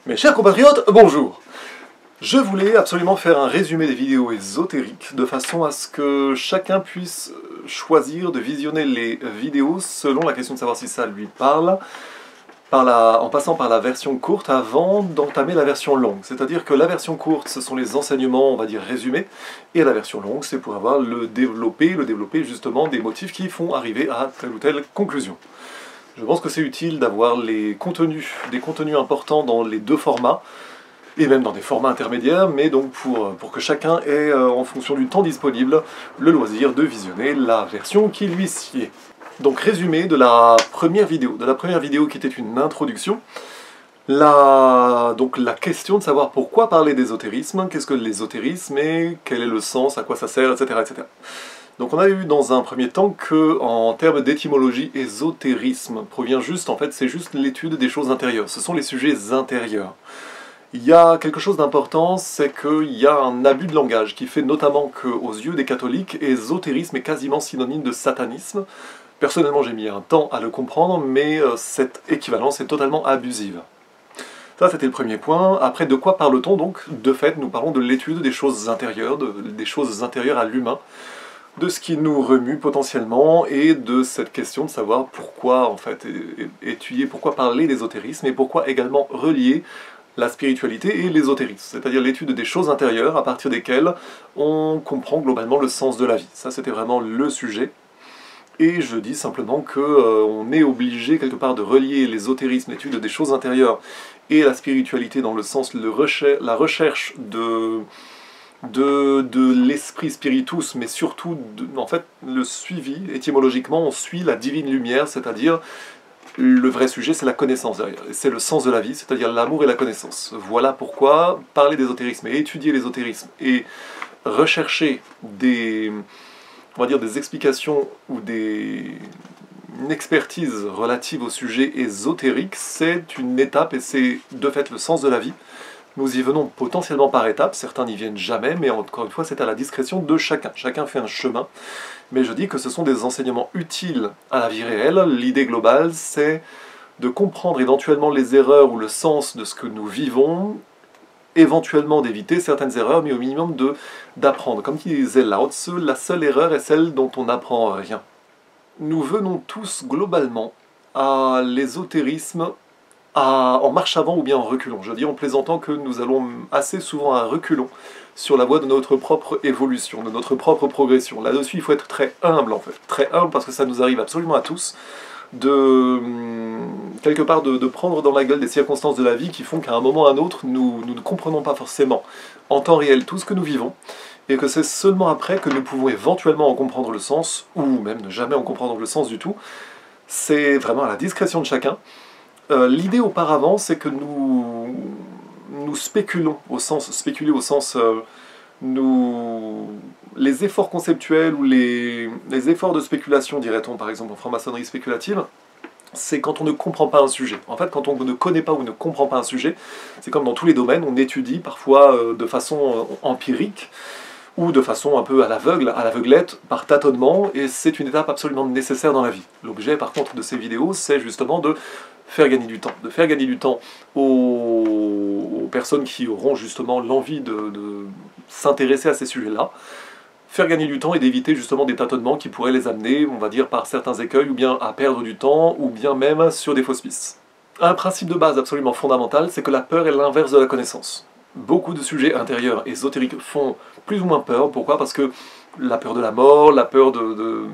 Mes chers compatriotes, bonjour! Je voulais absolument faire un résumé des vidéos ésotériques de façon à ce que chacun puisse choisir de visionner les vidéos selon la question de savoir si ça lui parle, en passant par la version courte avant d'entamer la version longue. C'est-à-dire que la version courte, ce sont les enseignements, on va dire, résumés, et la version longue, c'est pour avoir le développer justement des motifs qui font arriver à telle ou telle conclusion. Je pense que c'est utile d'avoir des contenus importants dans les deux formats, et même dans des formats intermédiaires, mais donc pour que chacun ait, en fonction du temps disponible, le loisir de visionner la version qui lui sied. Donc résumé de la première vidéo, qui était une introduction, donc la question de savoir pourquoi parler d'ésotérisme, qu'est-ce que l'ésotérisme et quel est le sens, à quoi ça sert, etc. etc. Donc on a eu dans un premier temps que, en termes d'étymologie, ésotérisme provient juste, en fait, c'est juste l'étude des choses intérieures, ce sont les sujets intérieurs. Il y a quelque chose d'important, c'est qu'il y a un abus de langage qui fait notamment qu'aux yeux des catholiques, ésotérisme est quasiment synonyme de satanisme. Personnellement, j'ai mis un temps à le comprendre, mais cette équivalence est totalement abusive. Ça, c'était le premier point. Après, de quoi parle-t-on donc? De fait, nous parlons de l'étude des choses intérieures, des choses intérieures à l'humain, de ce qui nous remue potentiellement, et de cette question de savoir pourquoi, en fait, étudier, pourquoi parler d'ésotérisme, et pourquoi également relier la spiritualité et l'ésotérisme, c'est-à-dire l'étude des choses intérieures à partir desquelles on comprend globalement le sens de la vie. Ça, c'était vraiment le sujet. Et je dis simplement qu'on est obligé quelque part de relier l'ésotérisme, l'étude des choses intérieures, et la spiritualité dans le sens la recherche de l'esprit spiritus, mais surtout, en fait, le suivi, étymologiquement, on suit la divine lumière, c'est-à-dire le vrai sujet, c'est la connaissance derrière, c'est le sens de la vie, c'est-à-dire l'amour et la connaissance. Voilà pourquoi parler d'ésotérisme et étudier l'ésotérisme et rechercher on va dire des explications ou une expertise relative au sujet ésotérique, c'est une étape et c'est de fait le sens de la vie. Nous y venons potentiellement par étapes, certains n'y viennent jamais, mais encore une fois, c'est à la discrétion de chacun. Chacun fait un chemin, mais je dis que ce sont des enseignements utiles à la vie réelle. L'idée globale, c'est de comprendre éventuellement les erreurs ou le sens de ce que nous vivons, éventuellement d'éviter certaines erreurs, mais au minimum d'apprendre. Comme disait Lao Tzu, la seule erreur est celle dont on n'apprend rien. Nous venons tous globalement à l'ésotérisme en marche avant ou bien en reculons. Je dis en plaisantant que nous allons assez souvent à reculons sur la voie de notre propre évolution, de notre propre progression. Là-dessus, il faut être très humble en fait. Très humble parce que ça nous arrive absolument à tous quelque part de prendre dans la gueule des circonstances de la vie qui font qu'à un moment ou à un autre, nous ne comprenons pas forcément en temps réel tout ce que nous vivons, et que c'est seulement après que nous pouvons éventuellement en comprendre le sens, ou même ne jamais en comprendre le sens du tout. C'est vraiment à la discrétion de chacun. L'idée auparavant, c'est que nous spéculons, spéculer au sens les efforts conceptuels ou les efforts de spéculation, dirait-on par exemple en franc-maçonnerie spéculative, c'est quand on ne comprend pas un sujet. En fait, quand on ne connaît pas ou ne comprend pas un sujet, c'est comme dans tous les domaines, on étudie parfois de façon empirique, ou de façon un peu à l'aveuglette, par tâtonnement, et c'est une étape absolument nécessaire dans la vie. L'objet, par contre, de ces vidéos, c'est justement de faire gagner du temps, aux personnes qui auront justement l'envie de s'intéresser à ces sujets-là, faire gagner du temps et d'éviter justement des tâtonnements qui pourraient les amener, on va dire, par certains écueils, ou bien à perdre du temps, ou bien même sur des fausses pistes. Un principe de base absolument fondamental, c'est que la peur est l'inverse de la connaissance. Beaucoup de sujets intérieurs ésotériques font plus ou moins peur. Pourquoi? Parce que la peur de la mort, la peur de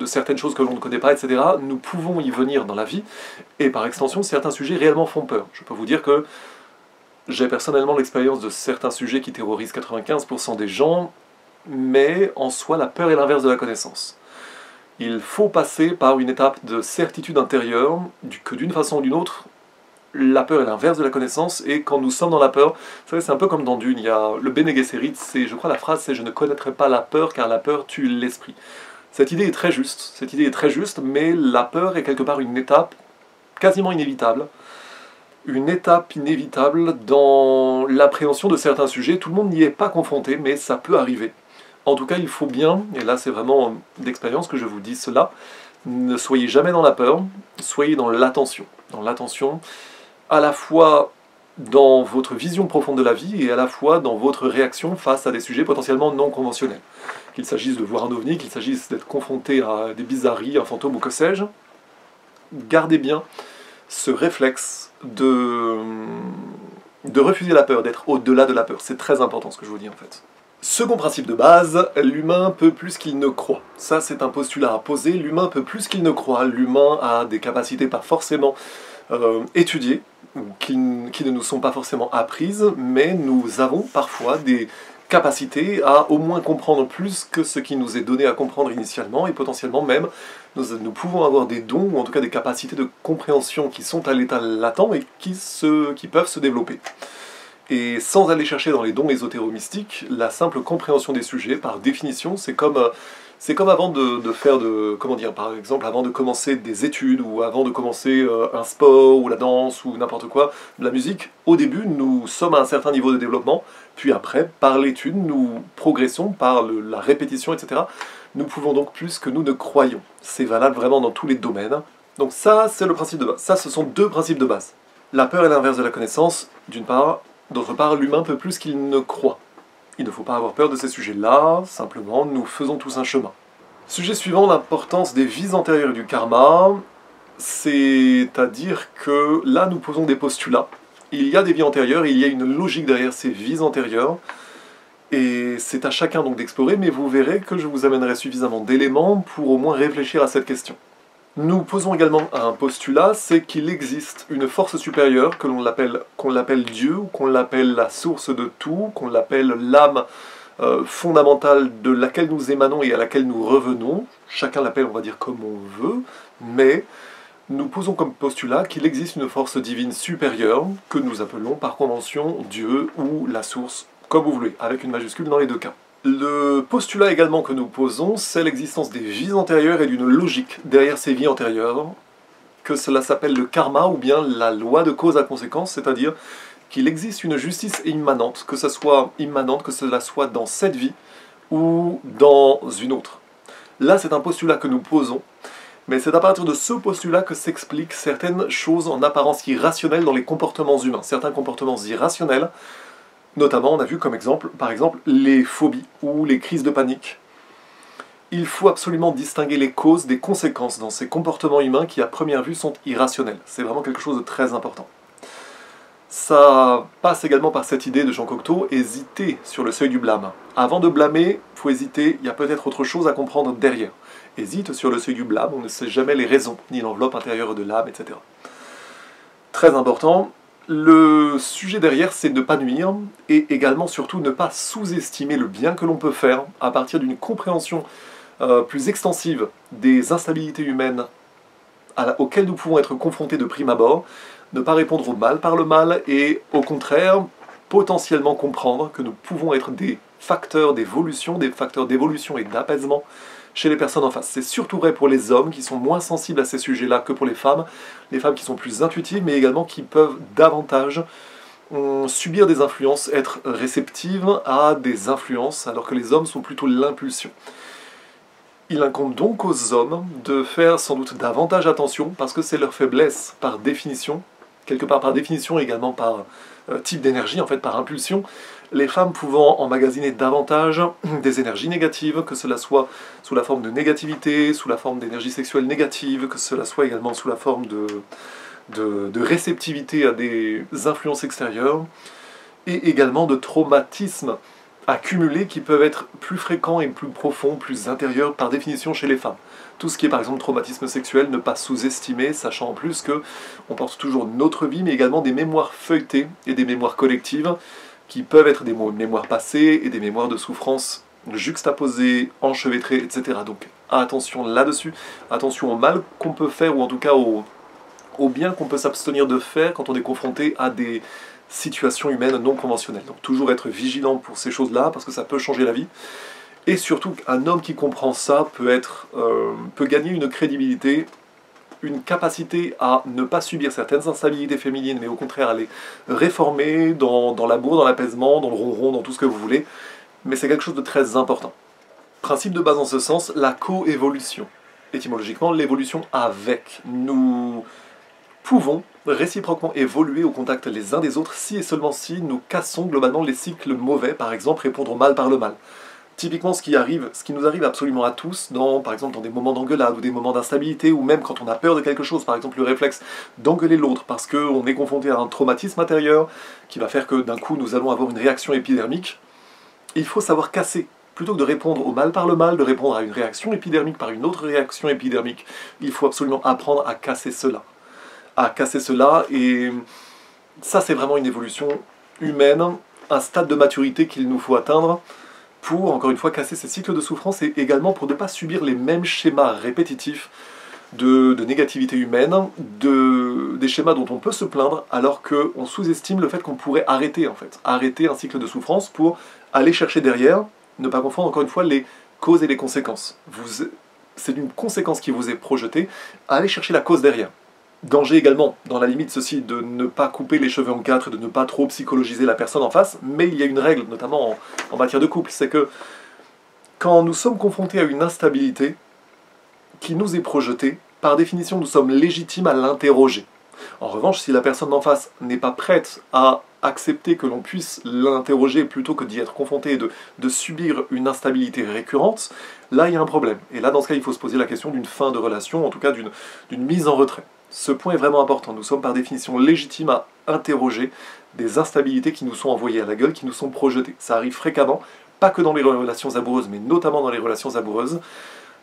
certaines choses que l'on ne connaît pas, etc., nous pouvons y venir dans la vie, et par extension, certains sujets réellement font peur. Je peux vous dire que j'ai personnellement l'expérience de certains sujets qui terrorisent 95% des gens, mais en soi, la peur est l'inverse de la connaissance. Il faut passer par une étape de certitude intérieure, que d'une façon ou d'une autre, la peur est l'inverse de la connaissance, et quand nous sommes dans la peur, vous savez, c'est un peu comme dans Dune, il y a le Bene Gesserit, je crois la phrase c'est « Je ne connaîtrai pas la peur, car la peur tue l'esprit ». Cette idée est très juste, mais la peur est quelque part une étape quasiment inévitable, dans l'appréhension de certains sujets. Tout le monde n'y est pas confronté, mais ça peut arriver. En tout cas, il faut bien, et là c'est vraiment d'expérience que je vous dis cela, ne soyez jamais dans la peur, soyez dans l'attention. Dans l'attention, à la fois dans votre vision profonde de la vie et à la fois dans votre réaction face à des sujets potentiellement non conventionnels. Qu'il s'agisse de voir un ovni, qu'il s'agisse d'être confronté à des bizarreries, un fantôme ou que sais-je, gardez bien ce réflexe de refuser la peur, d'être au-delà de la peur. C'est très important ce que je vous dis en fait. Second principe de base, l'humain peut plus qu'il ne croit. Ça, c'est un postulat à poser. L'humain peut plus qu'il ne croit. L'humain a des capacités pas forcément étudiées, qui ne nous sont pas forcément apprises, mais nous avons parfois des capacités à au moins comprendre plus que ce qui nous est donné à comprendre initialement, et potentiellement même, nous pouvons avoir des dons, ou en tout cas des capacités de compréhension qui sont à l'état latent et qui peuvent se développer. Et sans aller chercher dans les dons ésotéro-mystiques, la simple compréhension des sujets, par définition, c'est comme avant de faire comment dire, par exemple, avant de commencer des études, ou avant de commencer un sport, ou la danse, ou n'importe quoi, de la musique. Au début, nous sommes à un certain niveau de développement, puis après, par l'étude, nous progressons, par la répétition, etc. Nous pouvons donc plus que nous ne croyons. C'est valable vraiment dans tous les domaines. Donc ça, c'est le principe de base. Ça, ce sont deux principes de base. La peur est l'inverse de la connaissance, d'une part. D'autre part, l'humain peut plus qu'il ne croit. Il ne faut pas avoir peur de ces sujets-là, simplement, nous faisons tous un chemin. Sujet suivant, l'importance des vies antérieures et du karma. C'est-à-dire que là, nous posons des postulats. Il y a des vies antérieures, il y a une logique derrière ces vies antérieures. Et c'est à chacun donc d'explorer, mais vous verrez que je vous amènerai suffisamment d'éléments pour au moins réfléchir à cette question. Nous posons également un postulat, c'est qu'il existe une force supérieure, qu'on l'appelle Dieu, ou qu'on l'appelle la source de tout, qu'on l'appelle l'âme fondamentale de laquelle nous émanons et à laquelle nous revenons. Chacun l'appelle, on va dire, comme on veut, mais nous posons comme postulat qu'il existe une force divine supérieure, que nous appelons par convention Dieu ou la source, comme vous voulez, avec une majuscule dans les deux cas. Le postulat également que nous posons, c'est l'existence des vies antérieures et d'une logique derrière ces vies antérieures, que cela s'appelle le karma ou bien la loi de cause à conséquence, c'est-à-dire qu'il existe une justice immanente, que cela soit dans cette vie ou dans une autre. Là, c'est un postulat que nous posons, mais c'est à partir de ce postulat que s'expliquent certaines choses en apparence irrationnelles dans les comportements humains, certains comportements irrationnels. Notamment, on a vu comme exemple, par exemple, les phobies ou les crises de panique. Il faut absolument distinguer les causes des conséquences dans ces comportements humains qui, à première vue, sont irrationnels. C'est vraiment quelque chose de très important. Ça passe également par cette idée de Jean Cocteau, hésiter sur le seuil du blâme. Avant de blâmer, il faut hésiter, il y a peut-être autre chose à comprendre derrière. Hésite sur le seuil du blâme, on ne sait jamais les raisons, ni l'enveloppe intérieure de l'âme, etc. Très important. Le sujet derrière, c'est de ne pas nuire, et également, surtout, ne pas sous-estimer le bien que l'on peut faire à partir d'une compréhension plus extensive des instabilités humaines auxquelles nous pouvons être confrontés de prime abord, ne pas répondre au mal par le mal, et au contraire, potentiellement comprendre que nous pouvons être des facteurs d'évolution et d'apaisement chez les personnes en face. C'est surtout vrai pour les hommes qui sont moins sensibles à ces sujets-là que pour les femmes qui sont plus intuitives, mais également qui peuvent davantage subir des influences, être réceptives à des influences, alors que les hommes sont plutôt l'impulsion. Il incombe donc aux hommes de faire sans doute davantage attention, parce que c'est leur faiblesse par définition, quelque part par définition également par type d'énergie, en fait par impulsion, les femmes pouvant emmagasiner davantage des énergies négatives, que cela soit sous la forme de négativité, sous la forme d'énergie sexuelle négative, que cela soit également sous la forme de réceptivité à des influences extérieures, et également de traumatismes accumulés qui peuvent être plus fréquents et plus profonds, plus intérieurs par définition chez les femmes. Tout ce qui est par exemple traumatisme sexuel, ne pas sous-estimer, sachant en plus que on porte toujours notre vie, mais également des mémoires feuilletées et des mémoires collectives, qui peuvent être des mémoires passées et des mémoires de souffrance juxtaposées, enchevêtrées, etc. Donc attention là-dessus, attention au mal qu'on peut faire, ou en tout cas au bien qu'on peut s'abstenir de faire quand on est confronté à des situations humaines non conventionnelles. Donc toujours être vigilant pour ces choses-là, parce que ça peut changer la vie. Et surtout, un homme qui comprend ça peut gagner une crédibilité, une capacité à ne pas subir certaines instabilités féminines, mais au contraire à les réformer dans l'amour, dans l'apaisement, dans le ronron, dans tout ce que vous voulez. Mais c'est quelque chose de très important. Principe de base en ce sens, la coévolution. Étymologiquement, l'évolution avec. Nous pouvons réciproquement évoluer au contact les uns des autres si et seulement si nous cassons globalement les cycles mauvais, par exemple répondre au mal par le mal. Typiquement ce qui nous arrive absolument à tous, par exemple dans des moments d'engueulade ou des moments d'instabilité, ou même quand on a peur de quelque chose, par exemple le réflexe d'engueuler l'autre parce qu'on est confronté à un traumatisme intérieur qui va faire que d'un coup nous allons avoir une réaction épidermique, il faut savoir casser. Plutôt que de répondre au mal par le mal, de répondre à une réaction épidermique par une autre réaction épidermique, il faut absolument apprendre à casser cela. Et ça c'est vraiment une évolution humaine, un stade de maturité qu'il nous faut atteindre pour, encore une fois, casser ces cycles de souffrance et également pour ne pas subir les mêmes schémas répétitifs de négativité humaine, des schémas dont on peut se plaindre alors qu'on sous-estime le fait qu'on pourrait arrêter un cycle de souffrance pour aller chercher derrière, ne pas confondre encore une fois les causes et les conséquences. C'est une conséquence qui vous est projetée, allez chercher la cause derrière. Danger également, dans la limite ceci, de ne pas couper les cheveux en quatre et de ne pas trop psychologiser la personne en face, mais il y a une règle, notamment en matière de couple, c'est que quand nous sommes confrontés à une instabilité qui nous est projetée, par définition nous sommes légitimes à l'interroger. En revanche, si la personne d'en face n'est pas prête à accepter que l'on puisse l'interroger plutôt que d'y être confronté et de subir une instabilité récurrente, là il y a un problème. Et là dans ce cas il faut se poser la question d'une fin de relation, en tout cas d'une mise en retrait. Ce point est vraiment important, nous sommes par définition légitimes à interroger des instabilités qui nous sont envoyées à la gueule, qui nous sont projetées. Ça arrive fréquemment, pas que dans les relations amoureuses, mais notamment dans les relations amoureuses.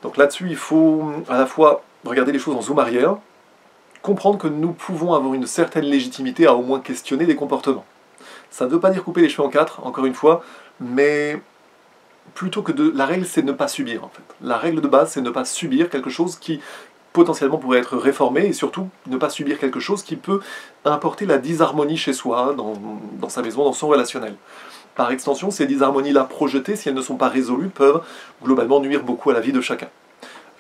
Donc là-dessus, il faut à la fois regarder les choses en zoom arrière, comprendre que nous pouvons avoir une certaine légitimité à au moins questionner des comportements. Ça ne veut pas dire couper les cheveux en quatre, encore une fois, mais plutôt que la règle, c'est ne pas subir en fait. La règle de base, c'est ne pas subir quelque chose qui potentiellement pourrait être réformé et surtout ne pas subir quelque chose qui peut importer la disharmonie chez soi, dans sa maison, dans son relationnel. Par extension, ces disharmonies-là projetées, si elles ne sont pas résolues, peuvent globalement nuire beaucoup à la vie de chacun.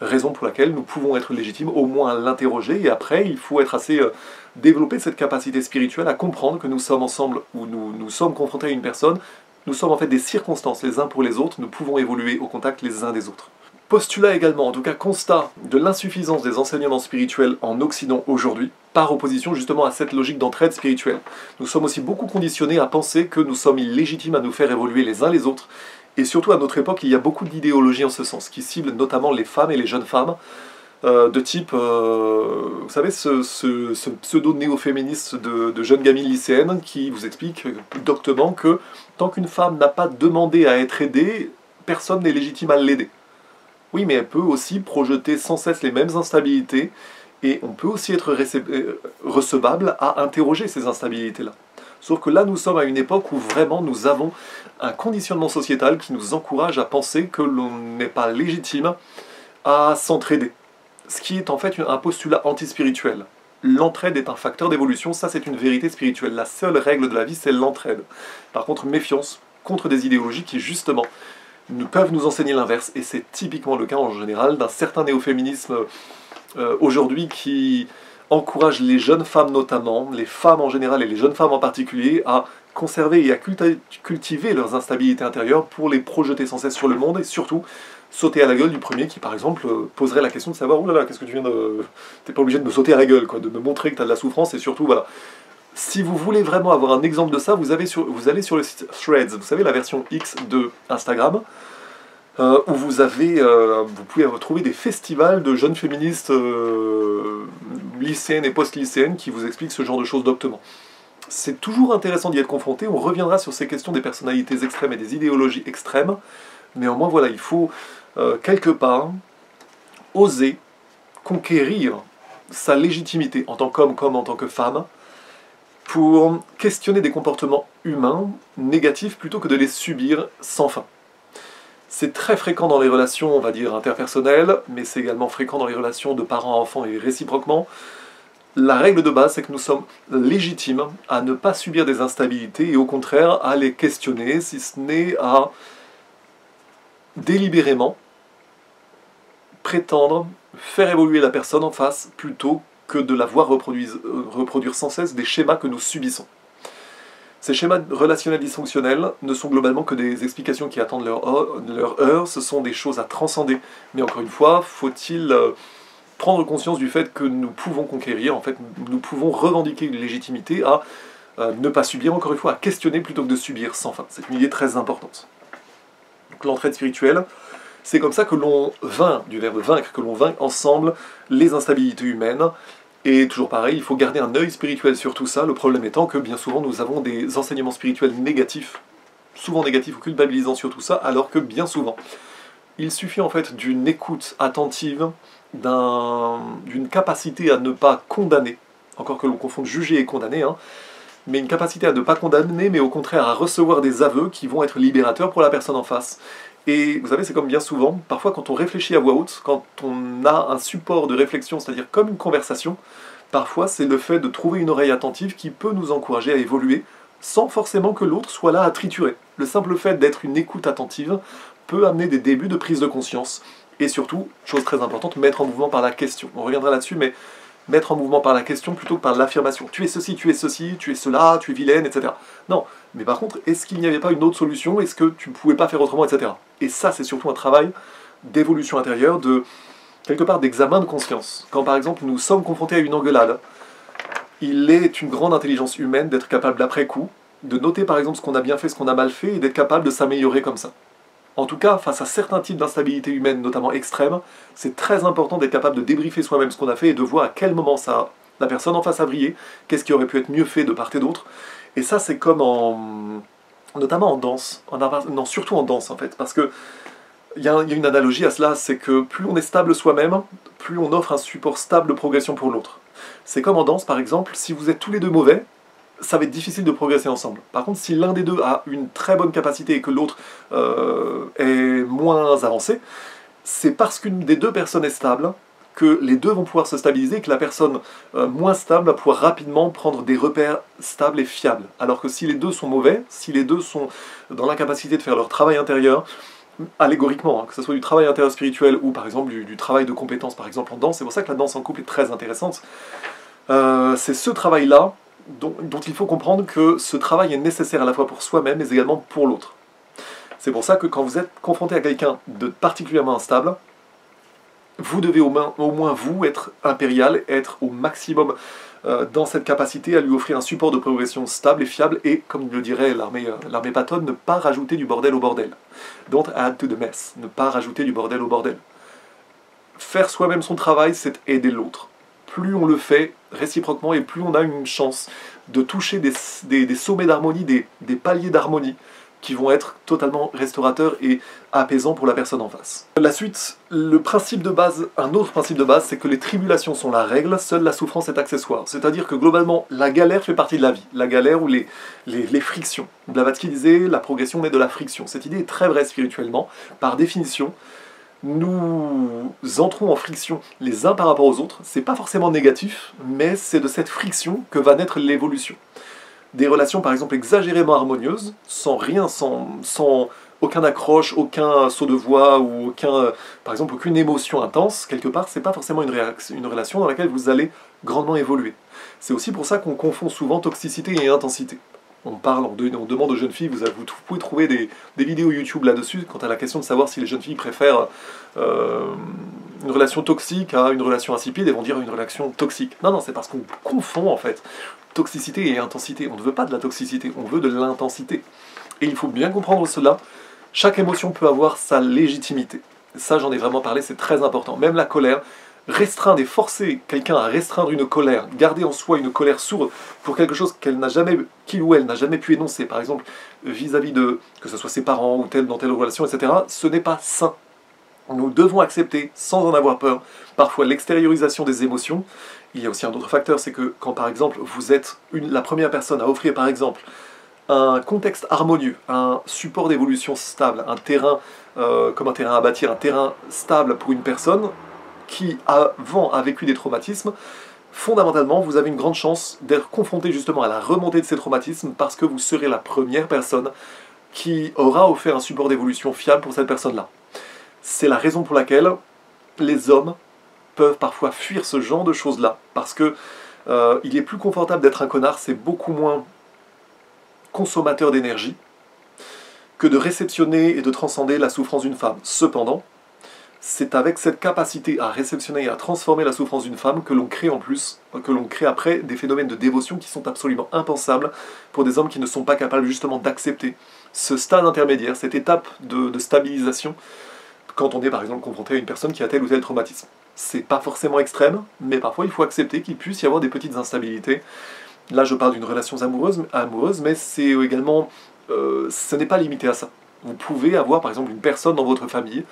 Raison pour laquelle nous pouvons être légitimes au moins à l'interroger, et après il faut être assez développé cette capacité spirituelle à comprendre que nous sommes ensemble, ou nous sommes confrontés à une personne, nous sommes en fait des circonstances les uns pour les autres, nous pouvons évoluer au contact les uns des autres. Postulat également, en tout cas constat de l'insuffisance des enseignements spirituels en Occident aujourd'hui, par opposition justement à cette logique d'entraide spirituelle. Nous sommes aussi beaucoup conditionnés à penser que nous sommes illégitimes à nous faire évoluer les uns les autres, et surtout à notre époque, il y a beaucoup d'idéologies en ce sens, qui ciblent notamment les femmes et les jeunes femmes, de type, vous savez, ce pseudo-néo-féministe de jeunes gamines lycéennes qui vous explique doctement que tant qu'une femme n'a pas demandé à être aidée, personne n'est légitime à l'aider. Oui, mais elle peut aussi projeter sans cesse les mêmes instabilités, et on peut aussi être recevable à interroger ces instabilités-là. Sauf que là, nous sommes à une époque où vraiment nous avons un conditionnement sociétal qui nous encourage à penser que l'on n'est pas légitime à s'entraider. Ce qui est en fait un postulat antispirituel. L'entraide est un facteur d'évolution, ça c'est une vérité spirituelle. La seule règle de la vie, c'est l'entraide. Par contre, méfiance contre des idéologies qui, justement, peuvent nous enseigner l'inverse, et c'est typiquement le cas en général d'un certain néo-féminisme aujourd'hui qui encourage les jeunes femmes notamment, les femmes en général et les jeunes femmes en particulier, à conserver et à cultiver leurs instabilités intérieures pour les projeter sans cesse sur le monde et surtout sauter à la gueule du premier qui par exemple poserait la question de savoir « Oh là là, qu'est-ce que tu viens de... T'es pas obligé de me sauter à la gueule, quoi, de me montrer que t'as de la souffrance et surtout voilà. » Si vous voulez vraiment avoir un exemple de ça, vous allez sur le site Threads, vous savez la version X de Instagram, où vous pouvez retrouver des festivals de jeunes féministes lycéennes et post-lycéennes qui vous expliquent ce genre de choses doctement. C'est toujours intéressant d'y être confronté, on reviendra sur ces questions des personnalités extrêmes et des idéologies extrêmes, néanmoins voilà, il faut quelque part oser conquérir sa légitimité en tant qu'homme comme en tant que femme, pour questionner des comportements humains négatifs plutôt que de les subir sans fin. C'est très fréquent dans les relations, on va dire, interpersonnelles, mais c'est également fréquent dans les relations de parents à enfants et réciproquement. La règle de base, c'est que nous sommes légitimes à ne pas subir des instabilités et au contraire à les questionner, si ce n'est à délibérément prétendre faire évoluer la personne en face plutôt que de la voir reproduire sans cesse des schémas que nous subissons. Ces schémas relationnels dysfonctionnels ne sont globalement que des explications qui attendent leur heure, ce sont des choses à transcender. Mais encore une fois, faut-il prendre conscience du fait que nous pouvons conquérir, en fait, nous pouvons revendiquer une légitimité à ne pas subir, encore une fois, à questionner plutôt que de subir sans fin. C'est une idée très importante. Donc l'entraide spirituelle, c'est comme ça que l'on vainc, du verbe vaincre, que l'on vainc ensemble les instabilités humaines. Et toujours pareil, il faut garder un œil spirituel sur tout ça, le problème étant que bien souvent nous avons des enseignements spirituels négatifs, souvent négatifs ou culpabilisants sur tout ça, alors que bien souvent, il suffit en fait d'une écoute attentive, d'une capacité à ne pas condamner, encore que l'on confonde juger et condamner, hein, mais une capacité à ne pas condamner, mais au contraire à recevoir des aveux qui vont être libérateurs pour la personne en face. Et vous savez, c'est comme bien souvent, parfois quand on réfléchit à voix haute, quand on a un support de réflexion, c'est-à-dire comme une conversation, parfois c'est le fait de trouver une oreille attentive qui peut nous encourager à évoluer, sans forcément que l'autre soit là à triturer. Le simple fait d'être une écoute attentive peut amener des débuts de prise de conscience, et surtout, chose très importante, mettre en mouvement par la question. On reviendra là-dessus, mais mettre en mouvement par la question plutôt que par l'affirmation. Tu es ceci, tu es cela, tu es vilaine, etc. Non, mais par contre, est-ce qu'il n'y avait pas une autre solution? Est-ce que tu ne pouvais pas faire autrement, etc. Et ça, c'est surtout un travail d'évolution intérieure, de quelque part d'examen de conscience. Quand par exemple nous sommes confrontés à une engueulade, il est une grande intelligence humaine d'être capable d'après coup, de noter par exemple ce qu'on a bien fait, ce qu'on a mal fait, et d'être capable de s'améliorer comme ça. En tout cas, face à certains types d'instabilité humaine, notamment extrêmes, c'est très important d'être capable de débriefer soi-même ce qu'on a fait et de voir à quel moment ça, la personne en face a brillé, qu'est-ce qui aurait pu être mieux fait de part et d'autre. Et ça, c'est comme notamment en danse, non, surtout en danse en fait, parce que il y a une analogie à cela, c'est que plus on est stable soi-même, plus on offre un support stable de progression pour l'autre. C'est comme en danse, par exemple, si vous êtes tous les deux mauvais, ça va être difficile de progresser ensemble. Par contre, si l'un des deux a une très bonne capacité et que l'autre est moins avancé, c'est parce qu'une des deux personnes est stable que les deux vont pouvoir se stabiliser et que la personne moins stable va pouvoir rapidement prendre des repères stables et fiables. Alors que si les deux sont mauvais, si les deux sont dans l'incapacité de faire leur travail intérieur, allégoriquement, hein, que ce soit du travail intérieur spirituel ou par exemple du travail de compétence, par exemple en danse, c'est pour ça que la danse en couple est très intéressante, c'est ce travail-là dont il faut comprendre que ce travail est nécessaire à la fois pour soi-même mais également pour l'autre. C'est pour ça que quand vous êtes confronté à quelqu'un de particulièrement instable, vous devez au moins vous être impérial, être au maximum dans cette capacité à lui offrir un support de progression stable et fiable et, comme le dirait l'armée Patton, ne pas rajouter du bordel au bordel. Don't add to the mess. Ne pas rajouter du bordel au bordel. Faire soi-même son travail, c'est aider l'autre. Plus on le fait réciproquement et plus on a une chance de toucher des sommets d'harmonie, des paliers d'harmonie qui vont être totalement restaurateurs et apaisants pour la personne en face. La suite, le principe de base, un autre principe de base, c'est que les tribulations sont la règle, seule la souffrance est accessoire. C'est-à-dire que globalement, la galère fait partie de la vie. La galère ou les frictions. Blavatsky disait, la progression naît de la friction. Cette idée est très vraie spirituellement. Par définition, nous entrons en friction les uns par rapport aux autres. C'est pas forcément négatif, mais c'est de cette friction que va naître l'évolution. Des relations par exemple exagérément harmonieuses, sans aucun accroche, aucun saut de voix ou par exemple aucune émotion intense, quelque part, c'est pas forcément une relation dans laquelle vous allez grandement évoluer. C'est aussi pour ça qu'on confond souvent toxicité et intensité. On demande aux jeunes filles, vous pouvez trouver des vidéos YouTube là-dessus, quant à la question de savoir si les jeunes filles préfèrent une relation toxique à une relation insipide, elles vont dire une relation toxique. Non, c'est parce qu'on confond en fait toxicité et intensité. On ne veut pas de la toxicité, on veut de l'intensité. Et il faut bien comprendre cela. Chaque émotion peut avoir sa légitimité. Ça, j'en ai vraiment parlé, c'est très important. Même la colère, restreindre et forcer quelqu'un à restreindre une colère, garder en soi une colère sourde pour quelque chose qu'il ou elle n'a jamais pu énoncer, par exemple vis-à-vis de, que ce soit ses parents ou dans telle relation, etc., ce n'est pas sain. Nous devons accepter, sans en avoir peur, parfois l'extériorisation des émotions. Il y a aussi un autre facteur, c'est que quand par exemple vous êtes la première personne à offrir par exemple un contexte harmonieux, un support d'évolution stable, un terrain comme un terrain à bâtir, un terrain stable pour une personne qui avant a vécu des traumatismes, fondamentalement vous avez une grande chance d'être confronté justement à la remontée de ces traumatismes parce que vous serez la première personne qui aura offert un support d'évolution fiable pour cette personne-là. C'est la raison pour laquelle les hommes peuvent parfois fuir ce genre de choses-là, parce que il est plus confortable d'être un connard, c'est beaucoup moins consommateur d'énergie que de réceptionner et de transcender la souffrance d'une femme. Cependant, c'est avec cette capacité à réceptionner et à transformer la souffrance d'une femme que l'on crée en plus, que l'on crée après des phénomènes de dévotion qui sont absolument impensables pour des hommes qui ne sont pas capables justement d'accepter ce stade intermédiaire, cette étape de stabilisation, quand on est par exemple confronté à une personne qui a tel ou tel traumatisme. C'est pas forcément extrême, mais parfois il faut accepter qu'il puisse y avoir des petites instabilités. Là je parle d'une relation amoureuse, mais c'est également, ce n'est pas limité à ça. Vous pouvez avoir par exemple une personne dans votre famille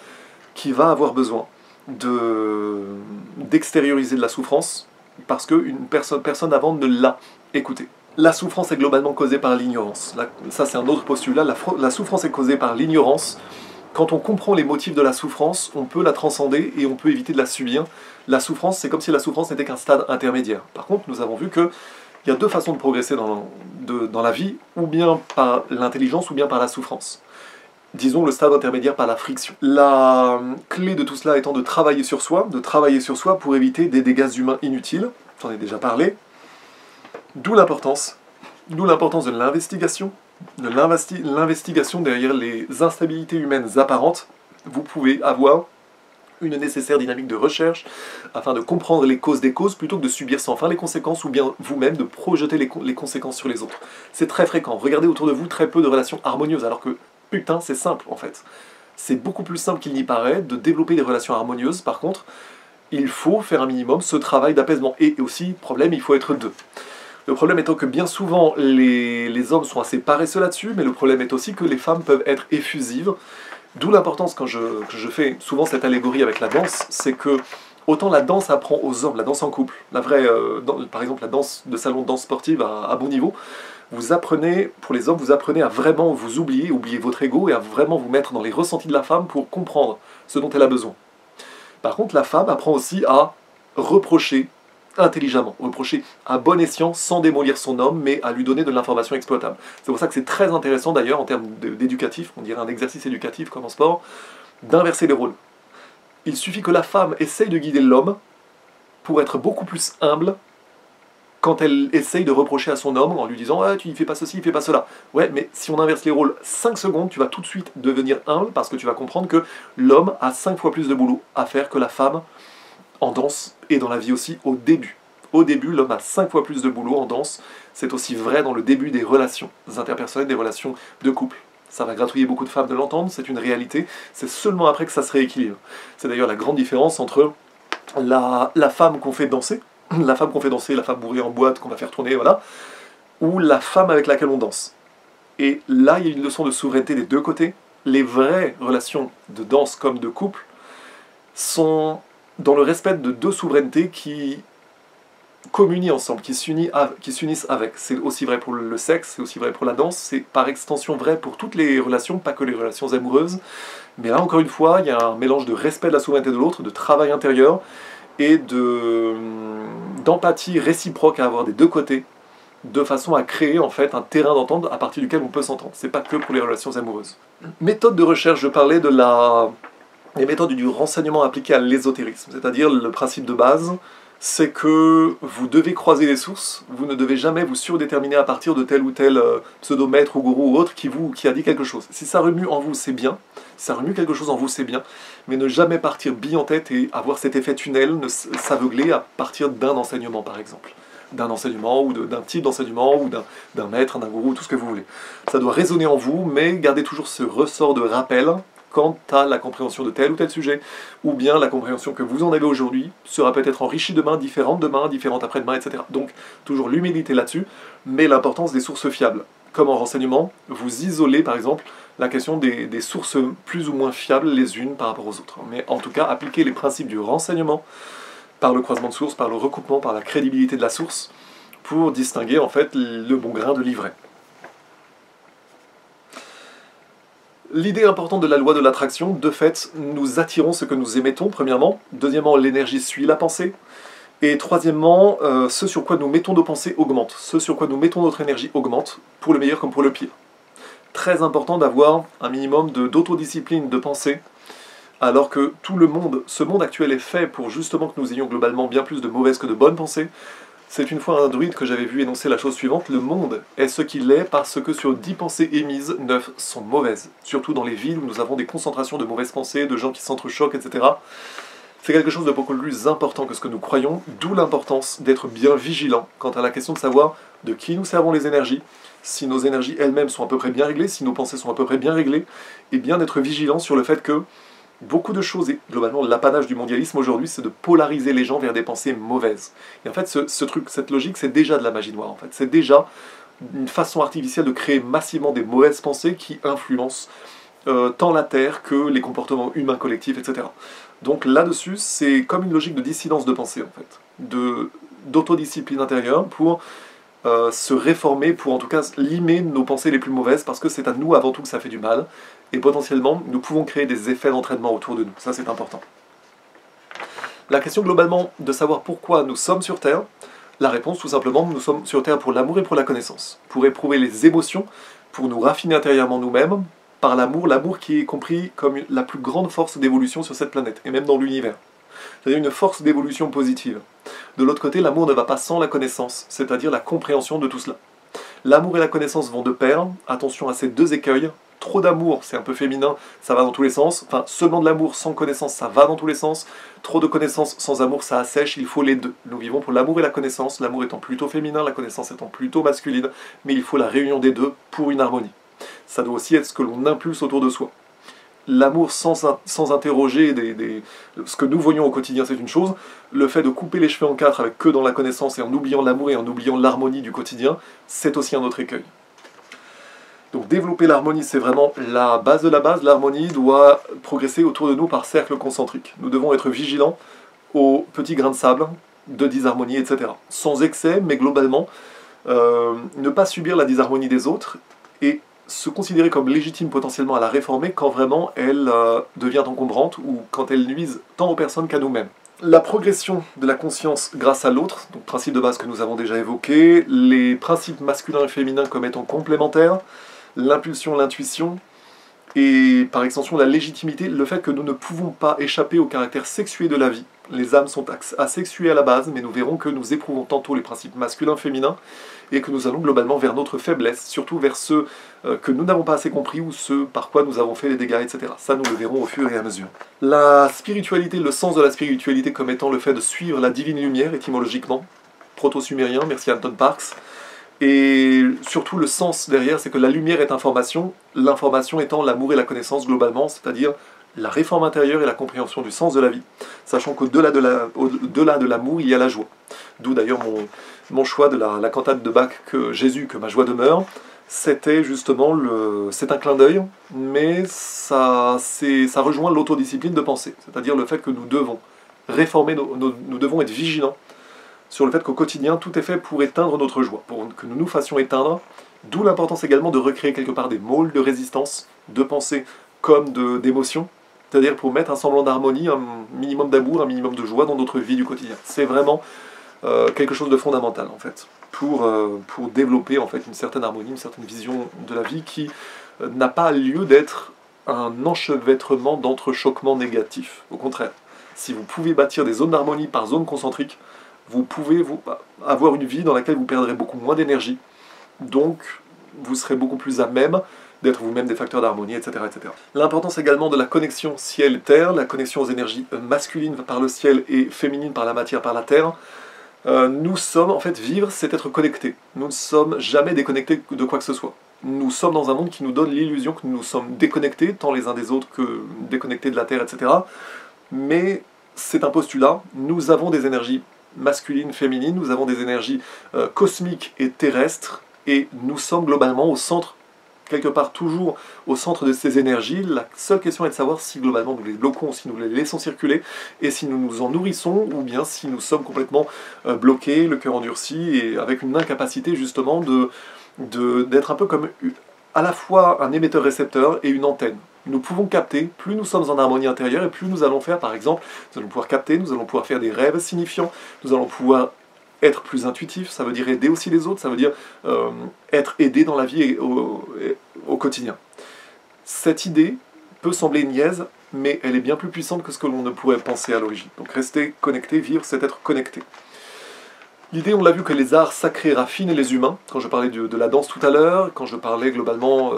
qui va avoir besoin d'extérioriser de la souffrance parce qu'une personne avant ne l'a écouté. La souffrance est globalement causée par l'ignorance. Ça c'est un autre postulat. La souffrance est causée par l'ignorance. Quand on comprend les motifs de la souffrance, on peut la transcender et on peut éviter de la subir. La souffrance, c'est comme si la souffrance n'était qu'un stade intermédiaire. Par contre, nous avons vu qu'il y a deux façons de progresser dans la vie, ou bien par l'intelligence, ou bien par la souffrance. Disons le stade intermédiaire par la friction. La clé de tout cela étant de travailler sur soi pour éviter des dégâts humains inutiles, j'en ai déjà parlé, d'où l'importance de l'investigation, derrière les instabilités humaines apparentes. Vous pouvez avoir une nécessaire dynamique de recherche afin de comprendre les causes des causes plutôt que de subir sans fin les conséquences ou bien vous-même de projeter les conséquences sur les autres. C'est très fréquent. Regardez autour de vous très peu de relations harmonieuses alors que putain, c'est simple en fait. C'est beaucoup plus simple qu'il n'y paraît de développer des relations harmonieuses. Par contre, il faut faire un minimum ce travail d'apaisement. Et aussi, problème, il faut être deux. Le problème étant que bien souvent, les hommes sont assez paresseux là-dessus, mais le problème est aussi que les femmes peuvent être effusives. D'où l'importance, quand je fais souvent cette allégorie avec la danse, c'est que autant la danse apprend aux hommes, la danse en couple, la vraie, par exemple la danse de salon, danse sportive à bon niveau, vous apprenez, pour les hommes, vous apprenez à vraiment vous oublier votre ego et à vraiment vous mettre dans les ressentis de la femme pour comprendre ce dont elle a besoin. Par contre, la femme apprend aussi à reprocher intelligemment, reprocher à bon escient sans démolir son homme, mais à lui donner de l'information exploitable. C'est pour ça que c'est très intéressant d'ailleurs en termes d'éducatif, on dirait un exercice éducatif comme en sport, d'inverser les rôles. Il suffit que la femme essaye de guider l'homme pour être beaucoup plus humble quand elle essaye de reprocher à son homme en lui disant ah, « tu ne fais pas ceci, il ne fais pas cela ». Ouais, mais si on inverse les rôles 5 secondes, tu vas tout de suite devenir humble parce que tu vas comprendre que l'homme a 5 fois plus de boulot à faire que la femme en danse et dans la vie aussi au début. Au début, l'homme a 5 fois plus de boulot en danse. C'est aussi vrai dans le début des relations interpersonnelles, des relations de couple. Ça va gratouiller beaucoup de femmes de l'entendre, c'est une réalité. C'est seulement après que ça se rééquilibre. C'est d'ailleurs la grande différence entre la femme qu'on fait danser, la femme bourrée en boîte qu'on va faire tourner, voilà, ou la femme avec laquelle on danse. Et là, il y a une leçon de souveraineté des deux côtés. Les vraies relations de danse comme de couple sont dans le respect de deux souverainetés qui communient ensemble, qui s'unissent avec. C'est aussi vrai pour le sexe, c'est aussi vrai pour la danse, c'est par extension vrai pour toutes les relations, pas que les relations amoureuses. Mais là, encore une fois, il y a un mélange de respect de la souveraineté de l'autre, de travail intérieur, et d'empathie réciproque à avoir des deux côtés, de façon à créer en fait un terrain d'entente à partir duquel on peut s'entendre. C'est pas que pour les relations amoureuses. Méthode de recherche, je parlais de les méthodes du renseignement appliquées à l'ésotérisme, c'est-à-dire le principe de base, c'est que vous devez croiser les sources, vous ne devez jamais vous surdéterminer à partir de tel ou tel pseudo-maître ou gourou ou autre qui a dit quelque chose. Si ça remue en vous, c'est bien, si ça remue quelque chose en vous, c'est bien, mais ne jamais partir bille en tête et avoir cet effet tunnel, ne s'aveugler à partir d'un enseignement par exemple. D'un enseignement ou d'un type d'enseignement ou d'un maître, d'un gourou, tout ce que vous voulez. Ça doit résonner en vous, mais gardez toujours ce ressort de rappel quant à la compréhension de tel ou tel sujet, ou bien la compréhension que vous en avez aujourd'hui sera peut-être enrichie demain, différente après-demain, etc. Donc, toujours l'humilité là-dessus, mais l'importance des sources fiables. Comme en renseignement, vous isolez par exemple la question des sources plus ou moins fiables les unes par rapport aux autres. Mais en tout cas, appliquez les principes du renseignement par le croisement de sources, par le recoupement, par la crédibilité de la source, pour distinguer en fait le bon grain de l'ivraie. L'idée importante de la loi de l'attraction, de fait, nous attirons ce que nous émettons, premièrement. Deuxièmement, l'énergie suit la pensée. Et troisièmement, ce sur quoi nous mettons nos pensées augmente. Ce sur quoi nous mettons notre énergie augmente, pour le meilleur comme pour le pire. Très important d'avoir un minimum d'autodiscipline de pensée, alors que tout ce monde actuel est fait pour justement que nous ayons globalement bien plus de mauvaises que de bonnes pensées. C'est une fois un druide que j'avais vu énoncer la chose suivante: le monde est ce qu'il est parce que sur 10 pensées émises, 9 sont mauvaises. Surtout dans les villes où nous avons des concentrations de mauvaises pensées, de gens qui s'entrechoquent, etc. C'est quelque chose de beaucoup plus important que ce que nous croyons, d'où l'importance d'être bien vigilant quant à la question de savoir de qui nous servons les énergies, si nos énergies elles-mêmes sont à peu près bien réglées, si nos pensées sont à peu près bien réglées, et bien d'être vigilant sur le fait que beaucoup de choses, et globalement l'apanage du mondialisme aujourd'hui, c'est de polariser les gens vers des pensées mauvaises. Et en fait, ce truc, cette logique, c'est déjà de la magie noire, en fait. C'est déjà une façon artificielle de créer massivement des mauvaises pensées qui influencent tant la Terre que les comportements humains collectifs, etc. Donc là-dessus, c'est comme une logique de dissidence de pensée, en fait, d'autodiscipline intérieure pour se réformer, pour en tout cas limer nos pensées les plus mauvaises, parce que c'est à nous avant tout que ça fait du mal, et potentiellement, nous pouvons créer des effets d'entraînement autour de nous. Ça, c'est important. La question globalement de savoir pourquoi nous sommes sur Terre, la réponse, tout simplement, nous sommes sur Terre pour l'amour et pour la connaissance, pour éprouver les émotions, pour nous raffiner intérieurement nous-mêmes, par l'amour qui est compris comme la plus grande force d'évolution sur cette planète, et même dans l'univers. C'est-à-dire une force d'évolution positive. De l'autre côté, l'amour ne va pas sans la connaissance, c'est-à-dire la compréhension de tout cela. L'amour et la connaissance vont de pair, attention à ces deux écueils. Trop d'amour, c'est un peu féminin, ça va dans tous les sens. Enfin, seulement de l'amour sans connaissance, ça va dans tous les sens. Trop de connaissance sans amour, ça assèche, il faut les deux. Nous vivons pour l'amour et la connaissance, l'amour étant plutôt féminin, la connaissance étant plutôt masculine, mais il faut la réunion des deux pour une harmonie. Ça doit aussi être ce que l'on impulse autour de soi. L'amour sans interroger ce que nous voyons au quotidien, c'est une chose. Le fait de couper les cheveux en quatre avec que dans la connaissance et en oubliant l'amour et en oubliant l'harmonie du quotidien, c'est aussi un autre écueil. Donc développer l'harmonie, c'est vraiment la base de la base. L'harmonie doit progresser autour de nous par cercles concentriques. Nous devons être vigilants aux petits grains de sable, de disharmonie, etc. Sans excès, mais globalement, ne pas subir la disharmonie des autres et se considérer comme légitime potentiellement à la réformer quand vraiment elle devient encombrante ou quand elle nuise tant aux personnes qu'à nous-mêmes. La progression de la conscience grâce à l'autre, donc principe de base que nous avons déjà évoqué, les principes masculins et féminins comme étant complémentaires, l'impulsion, l'intuition, et par extension la légitimité, le fait que nous ne pouvons pas échapper au caractère sexué de la vie. Les âmes sont asexuées à la base, mais nous verrons que nous éprouvons tantôt les principes masculins, féminins, et que nous allons globalement vers notre faiblesse, surtout vers ceux que nous n'avons pas assez compris ou ceux par quoi nous avons fait les dégâts, etc. Ça, nous le verrons au fur et à mesure. La spiritualité, le sens de la spiritualité comme étant le fait de suivre la divine lumière, étymologiquement, proto-sumérien, merci Anton Parks, et surtout le sens derrière, c'est que la lumière est information, l'information étant l'amour et la connaissance globalement, c'est-à-dire la réforme intérieure et la compréhension du sens de la vie, sachant qu'au-delà de l'amour, il y a la joie. D'où d'ailleurs mon choix de la cantate de Bach, que Jésus, que ma joie demeure, c'était justement c'est un clin d'œil, mais ça rejoint l'autodiscipline de pensée, c'est-à-dire le fait que nous devons réformer, nous devons être vigilants sur le fait qu'au quotidien, tout est fait pour éteindre notre joie, pour que nous nous fassions éteindre, d'où l'importance également de recréer quelque part des môles de résistance, de pensée comme d'émotion, c'est-à-dire pour mettre un semblant d'harmonie, un minimum d'amour, un minimum de joie dans notre vie du quotidien. C'est vraiment quelque chose de fondamental en fait, pour développer en fait une certaine harmonie, une certaine vision de la vie qui n'a pas lieu d'être un enchevêtrement d'entrechoquements négatifs. Au contraire, si vous pouvez bâtir des zones d'harmonie par zone concentrique, vous pouvez avoir une vie dans laquelle vous perdrez beaucoup moins d'énergie, donc vous serez beaucoup plus à même d'être vous-même des facteurs d'harmonie, etc., etc. L'importance également de la connexion ciel-terre, la connexion aux énergies masculines par le ciel et féminines par la matière, par la terre. Nous sommes, en fait, vivre, c'est être connecté. Nous ne sommes jamais déconnectés de quoi que ce soit. Nous sommes dans un monde qui nous donne l'illusion que nous sommes déconnectés, tant les uns des autres que déconnectés de la Terre, etc. Mais c'est un postulat, nous avons des énergies masculines, féminines, nous avons des énergies cosmiques et terrestres, et nous sommes globalement au centre, quelque part toujours au centre de ces énergies. La seule question est de savoir si globalement nous les bloquons, si nous les laissons circuler, et si nous nous en nourrissons, ou bien si nous sommes complètement bloqués, le cœur endurci, et avec une incapacité justement d'être un peu comme à la fois un émetteur-récepteur et une antenne. Nous pouvons capter, plus nous sommes en harmonie intérieure, et plus nous allons faire, par exemple, nous allons pouvoir capter, nous allons pouvoir faire des rêves signifiants, nous allons pouvoir être plus intuitif, ça veut dire aider aussi les autres, ça veut dire être aidé dans la vie et au quotidien. Cette idée peut sembler niaise, mais elle est bien plus puissante que ce que l'on ne pourrait penser à l'origine. Donc rester connecté, vivre, c'est être connecté. L'idée, on l'a vu, que les arts sacrés raffinent les humains. Quand je parlais de la danse tout à l'heure, quand je parlais globalement,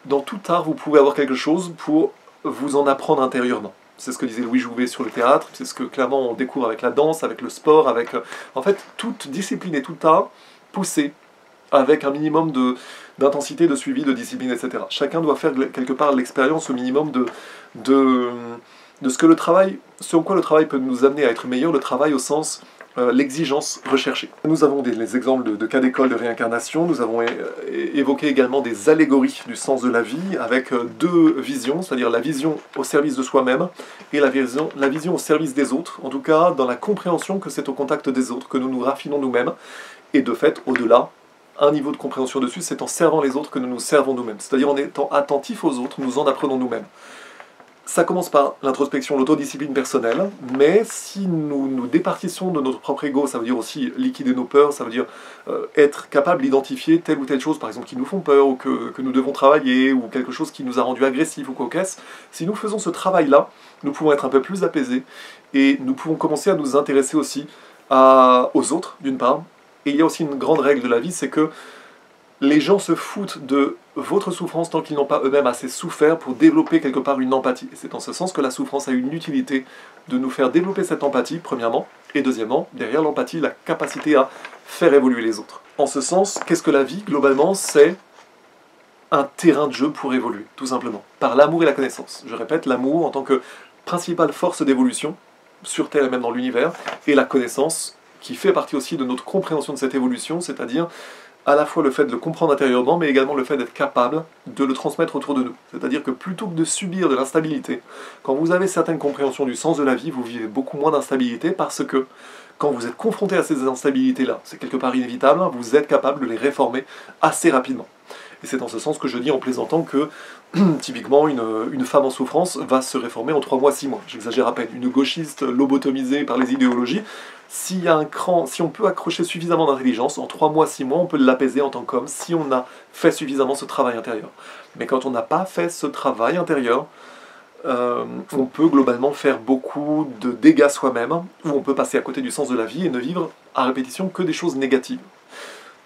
dans tout art, vous pouvez avoir quelque chose pour vous en apprendre intérieurement. C'est ce que disait Louis Jouvet sur le théâtre, c'est ce que clairement on découvre avec la danse, avec le sport, avec... en fait, toute discipline et tout art poussé avec un minimum d'intensité, de suivi, de discipline, etc. Chacun doit faire quelque part l'expérience au minimum de ce que le travail, ce en quoi le travail peut nous amener à être meilleur, le travail au sens l'exigence recherchée. Nous avons les exemples de cas d'école de réincarnation, nous avons évoqué également des allégories du sens de la vie avec deux visions, c'est-à-dire la vision au service de soi-même et la vision au service des autres, en tout cas dans la compréhension que c'est au contact des autres que nous nous raffinons nous-mêmes, et de fait, au-delà, un niveau de compréhension dessus, c'est en servant les autres que nous nous servons nous-mêmes, c'est-à-dire en étant attentifs aux autres, nous en apprenons nous-mêmes. Ça commence par l'introspection, l'autodiscipline personnelle, mais si nous nous départissons de notre propre ego, ça veut dire aussi liquider nos peurs, ça veut dire être capable d'identifier telle ou telle chose, par exemple, qui nous font peur, ou que nous devons travailler, ou quelque chose qui nous a rendu agressifs ou coquesses. Si nous faisons ce travail-là, nous pouvons être un peu plus apaisés, et nous pouvons commencer à nous intéresser aussi aux autres, d'une part. Et il y a aussi une grande règle de la vie, c'est que les gens se foutent de votre souffrance tant qu'ils n'ont pas eux-mêmes assez souffert pour développer quelque part une empathie. Et c'est en ce sens que la souffrance a une utilité de nous faire développer cette empathie, premièrement, et deuxièmement, derrière l'empathie, la capacité à faire évoluer les autres. En ce sens, qu'est-ce que la vie, globalement? C'est un terrain de jeu pour évoluer, tout simplement, par l'amour et la connaissance. Je répète, l'amour en tant que principale force d'évolution, sur Terre et même dans l'univers, et la connaissance, qui fait partie aussi de notre compréhension de cette évolution, c'est-à-dire à la fois le fait de le comprendre intérieurement, mais également le fait d'être capable de le transmettre autour de nous. C'est-à-dire que plutôt que de subir de l'instabilité, quand vous avez certaines compréhensions du sens de la vie, vous vivez beaucoup moins d'instabilité parce que quand vous êtes confronté à ces instabilités-là, c'est quelque part inévitable, vous êtes capable de les réformer assez rapidement. Et c'est en ce sens que je dis en plaisantant que, typiquement, une femme en souffrance va se réformer en 3 mois, 6 mois. J'exagère à peine. Une gauchiste lobotomisée par les idéologies, si on peut accrocher suffisamment d'intelligence, en 3 mois, 6 mois, on peut l'apaiser en tant qu'homme si on a fait suffisamment ce travail intérieur. Mais quand on n'a pas fait ce travail intérieur, on peut globalement faire beaucoup de dégâts soi-même, ou on peut passer à côté du sens de la vie et ne vivre à répétition que des choses négatives.